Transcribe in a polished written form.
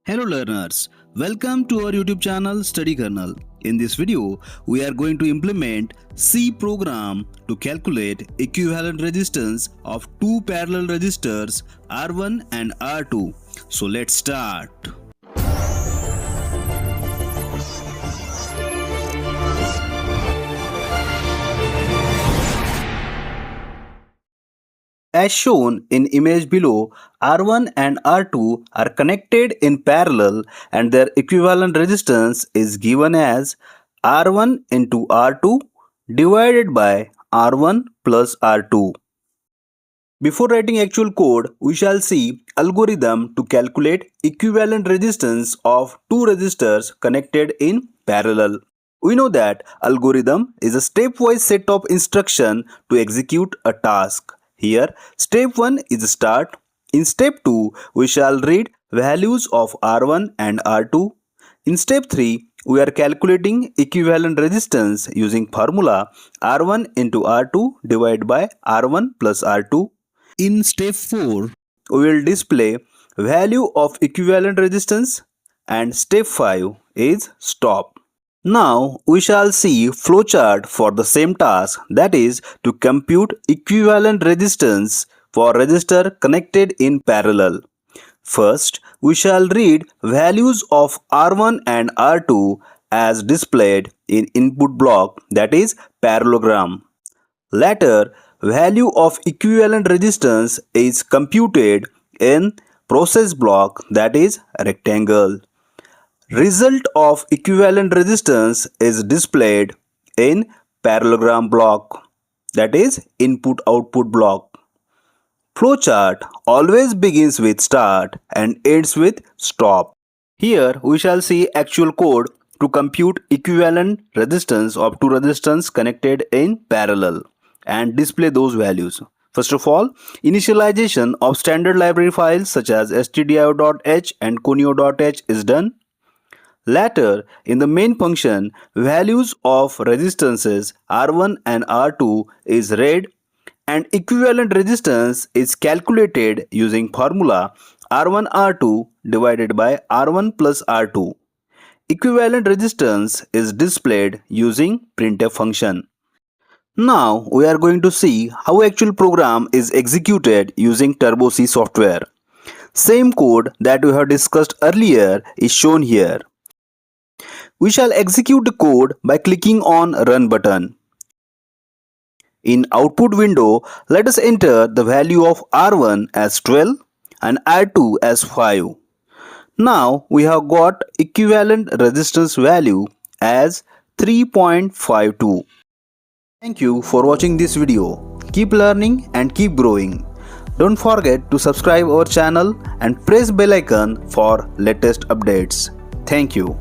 Hello learners, welcome to our YouTube channel Study Kernel. In this video, we are going to implement C program to calculate equivalent resistance of two parallel resistors R1 and R2. So let's start. As shown in image below, R1 and R2 are connected in parallel and their equivalent resistance is given as R1 into R2 divided by R1 plus R2. Before writing actual code, we shall see algorithm to calculate equivalent resistance of two resistors connected in parallel. We know that algorithm is a stepwise set of instructions to execute a task. Here, step 1 is start. In step 2, we shall read values of R1 and R2. In step 3, we are calculating equivalent resistance using formula R1 into R2 divided by R1 plus R2. In step 4, we will display value of equivalent resistance, and step 5 is stop. Now we shall see flowchart for the same task, that is to compute equivalent resistance for resistor connected in parallel. First, we shall read values of R1 and R2 as displayed in input block, that is parallelogram. Later, value of equivalent resistance is computed in process block, that is rectangle. Result of equivalent resistance is displayed in parallelogram block, that is input-output block. Flowchart always begins with start and ends with stop. Here we shall see actual code to compute equivalent resistance of two resistors connected in parallel and display those values. First of all, initialization of standard library files such as stdio.h and conio.h is done. Later, in the main function, values of resistances R1 and R2 is read and equivalent resistance is calculated using formula R1R2 divided by R1 plus R2. Equivalent resistance is displayed using printf function. Now we are going to see how actual program is executed using Turbo C software. Same code that we have discussed earlier is shown here. We shall execute the code by clicking on Run button. In output window, let us enter the value of R1 as 12 and R2 as 5. Now we have got equivalent resistance value as 3.52. Thank you for watching this video. Keep learning and keep growing. Don't forget to subscribe our channel and press bell icon for latest updates. Thank you.